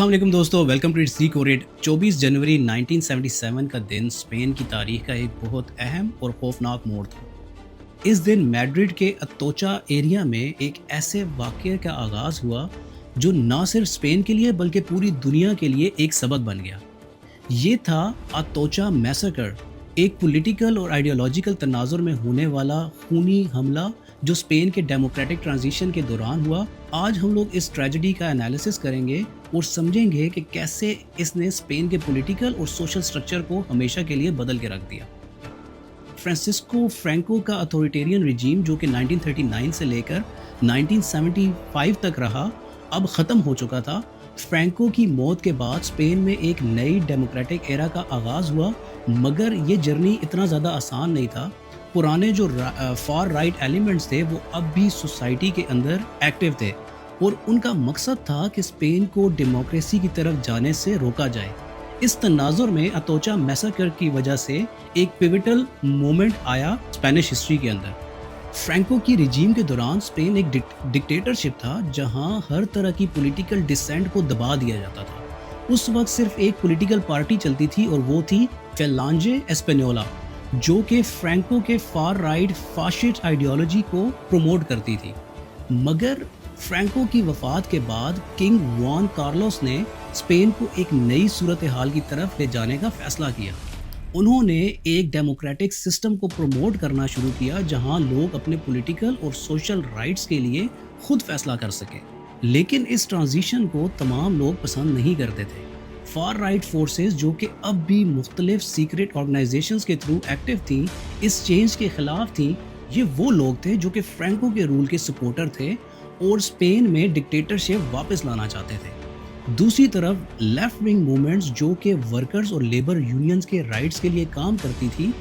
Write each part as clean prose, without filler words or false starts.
अस्सलाम वालेकुम दोस्तों, वेलकम टू सी कोरिड। 24 जनवरी 1977 का दिन स्पेन की तारीख का एक बहुत अहम और खौफनाक मोड़ था। इस दिन मैड्रिड के अतोचा एरिया में एक ऐसे वाक़ये का आगाज़ हुआ जो ना सिर्फ स्पेन के लिए बल्कि पूरी दुनिया के लिए एक सबक बन गया। ये था अतोचा मैसेकर, एक पॉलिटिकल और आइडियोलॉजिकल तनाज़ुर में होने वाला खूनी हमला जो स्पेन के डेमोक्रेटिक ट्रांजिशन के दौरान हुआ। आज हम लोग इस ट्रेजेडी का एनालिसिस करेंगे और समझेंगे कि कैसे इसने स्पेन के पॉलिटिकल और सोशल स्ट्रक्चर को हमेशा के लिए बदल के रख दिया। फ्रांसिस्को फ्रैंको का अथॉरिटेरियन रिजीम जो कि 1939 से लेकर 1975 तक रहा, अब ख़त्म हो चुका था। फ्रैंको की मौत के बाद स्पेन में एक नई डेमोक्रेटिक एरा का आगाज़ हुआ, मगर ये जर्नी इतना ज़्यादा आसान नहीं था। पुराने जो फार राइट एलिमेंट्स थे वो अब भी सोसाइटी के अंदर एक्टिव थे और उनका मकसद था कि स्पेन को डेमोक्रेसी की तरफ जाने से रोका जाए। इस तनाजुर में अतोचा मैसेकर की वजह से एक पिवटल मोमेंट आया स्पेनिश हिस्ट्री के अंदर। फ्रैंको की रिजीम के दौरान स्पेन एक डिक्टेटरशिप था जहां हर तरह की पॉलिटिकल डिसेंट को दबा दिया जाता था। उस वक्त सिर्फ एक पॉलिटिकल पार्टी चलती थी और वो थी फेलांजे एस्पेनोला, जो कि फ्रैंको के फार राइट फाशिस्ट आइडियोलॉजी को प्रमोट करती थी। मगर फ्रैंको की वफात के बाद किंग जुआन कार्लोस ने स्पेन को एक नई सूरत हाल की तरफ ले जाने का फैसला किया। उन्होंने एक डेमोक्रेटिक सिस्टम को प्रमोट करना शुरू किया जहां लोग अपने पॉलिटिकल और सोशल राइट्स के लिए खुद फैसला कर सकें। लेकिन इस ट्रांजिशन को तमाम लोग पसंद नहीं करते थे। फार राइट फोर्सेस जो कि अब भी मुख्तलिफ सीक्रेट ऑर्गेनाइजेशंस के थ्रू एक्टिव थी, इस चेंज के खिलाफ थी। ये वो लोग थे जो कि फ्रैंको के रूल के सपोर्टर थे और स्पेन में डिक्टेटरशिप वापस लाना चाहते थे। दूसरी तरफ लेफ्ट विंग मूवमेंट्स जो कि वर्कर्स और लेबर यूनियंस के राइट्स के लिए काम करती थी,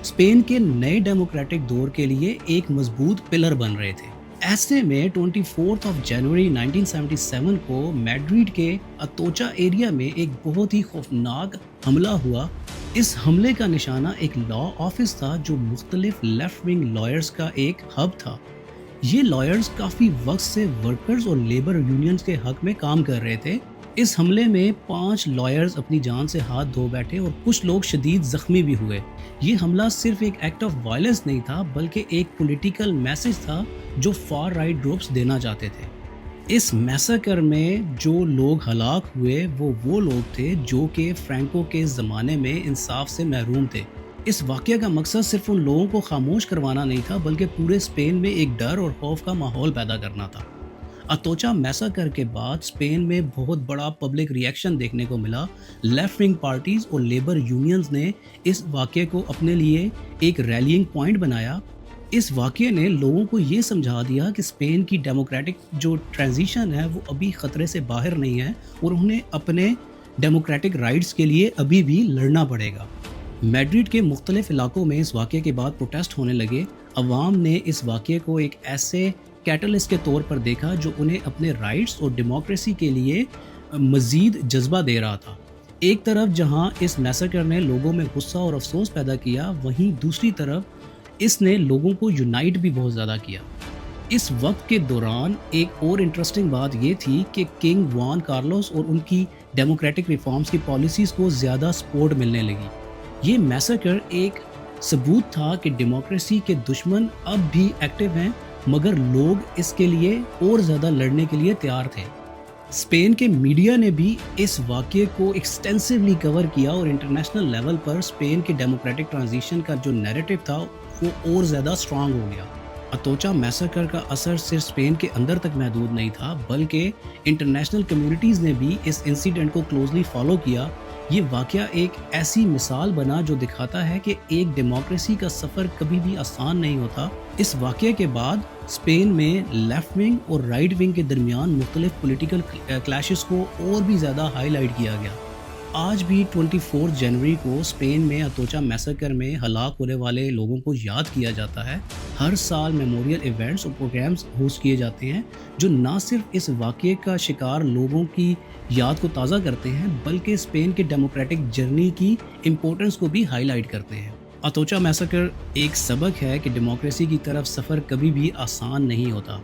स्पेन के नए डेमोक्रेटिक दौर के लिए एक मजबूत पिलर बन रहे थे। ऐसे में 24 जनवरी 1977 को मैड्रिड के अतोचा एरिया में एक बहुत ही खौफनाक हमला हुआ। इस हमले का निशाना एक लॉ ऑफिस था जो मुख्तलिफ लेफ्ट विंग लॉयर्स का एक हब था। ये लॉयर्स काफ़ी वक्त से वर्कर्स और लेबर यूनियंस के हक में काम कर रहे थे। इस हमले में 5 लॉयर्स अपनी जान से हाथ धो बैठे और कुछ लोग शदीद जख्मी भी हुए। ये हमला सिर्फ एक एक्ट ऑफ वायलेंस नहीं था बल्कि एक पॉलिटिकल मैसेज था जो फार राइट ग्रुप्स देना चाहते थे। इस मैसेकर में जो लोग हलाक हुए वो लोग थे जो कि फ्रैंको के ज़माने में इंसाफ से महरूम थे। इस वाक़या का मकसद सिर्फ उन लोगों को खामोश करवाना नहीं था बल्कि पूरे स्पेन में एक डर और खौफ का माहौल पैदा करना था। अतोचा मैसेकर के बाद स्पेन में बहुत बड़ा पब्लिक रिएक्शन देखने को मिला। लेफ्ट विंग पार्टीज और लेबर यूनियंस ने इस वाक़ये को अपने लिए एक रैलिंग पॉइंट बनाया। इस वाक़ये ने लोगों को ये समझा दिया कि स्पेन की डेमोक्रेटिक जो ट्रांजिशन है वो अभी ख़तरे से बाहर नहीं है और उन्हें अपने डेमोक्रेटिक राइट्स के लिए अभी भी लड़ना पड़ेगा। मैड्रिड के मुख्तलिफ इलाकों में इस वाक़ये के बाद प्रोटेस्ट होने लगे। अवाम ने इस वाक़ये को एक ऐसे कैटलिस्ट के तौर पर देखा जो उन्हें अपने राइट्स और डेमोक्रेसी के लिए मज़ीद जज्बा दे रहा था। एक तरफ जहां इस मैसेकर ने लोगों में गुस्सा और अफसोस पैदा किया, वहीं दूसरी तरफ इसने लोगों को यूनाइट भी बहुत ज़्यादा किया। इस वक्त के दौरान एक और इंटरेस्टिंग बात ये थी कि किंग जुआन कार्लोस और उनकी डेमोक्रेटिक रिफॉर्म्स की पॉलिसीज़ को ज़्यादा सपोर्ट मिलने लगी। ये मैसेकर एक सबूत था कि डेमोक्रेसी के दुश्मन अब भी एक्टिव हैं, मगर लोग इसके लिए और ज़्यादा लड़ने के लिए तैयार थे। स्पेन के मीडिया ने भी इस वाक़ये को एक्सटेंसिवली कवर किया और इंटरनेशनल लेवल पर स्पेन के डेमोक्रेटिक ट्रांजिशन का जो नैरेटिव था वो और ज़्यादा स्ट्रांग हो गया। अतोचा मैसेकर का असर सिर्फ स्पेन के अंदर तक महदूद नहीं था बल्कि इंटरनेशनल कम्युनिटीज़ ने भी इस इंसिडेंट को क्लोजली फॉलो किया। ये वाक़या एक ऐसी मिसाल बना जो दिखाता है कि एक डेमोक्रेसी का सफ़र कभी भी आसान नहीं होता। इस वाक़ये के बाद स्पेन में लेफ्ट विंग और राइट विंग के दरमियान मुख्तलिफ पॉलिटिकल क्लैशेस को और भी ज़्यादा हाईलाइट किया गया। आज भी 24 जनवरी को स्पेन में अतोचा मैसेकर में हलाक होने वाले लोगों को याद किया जाता है। हर साल मेमोरियल इवेंट्स और प्रोग्राम्स होस्ट किए जाते हैं जो न सिर्फ इस वाक़ये का शिकार लोगों की याद को ताज़ा करते हैं बल्कि स्पेन के डेमोक्रेटिक जर्नी की इम्पोर्टेंस को भी हाईलाइट करते हैं। अतोचा मैसेकर एक सबक है कि डेमोक्रेसी की तरफ सफ़र कभी भी आसान नहीं होता।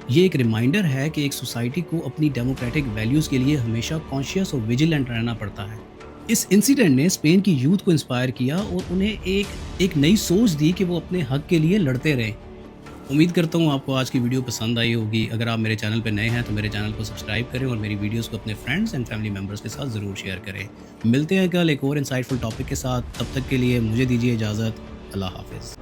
یہ ایک ریمائنڈر ہے کہ ایک سوسائٹی کو اپنی ڈیموکریٹک ویلیوز کے لیے ہمیشہ کانشیس اور ویجیلنٹ رہنا پڑتا ہے۔ اس انسیڈنٹ نے اسپین کی یوتھ کو انسپائر کیا اور انہیں ایک نئی سوچ دی کہ وہ اپنے حق کے لیے لڑتے رہیں۔ امید کرتا ہوں آپ کو آج کی ویڈیو پسند آئی ہوگی۔ اگر آپ میرے چینل پہ نئے ہیں تو میرے چینل کو سبسکرائب کریں اور میری ویڈیوز کو اپنے فرینڈز اینڈ فیملی ممبرز کے ساتھ ضرور شیئر کریں۔ ملتے ہیں کل ایک اور انسائٹفل ٹاپک کے ساتھ، تب تک کے لیے مجھے دیجیے اجازت۔ اللہ حافظ۔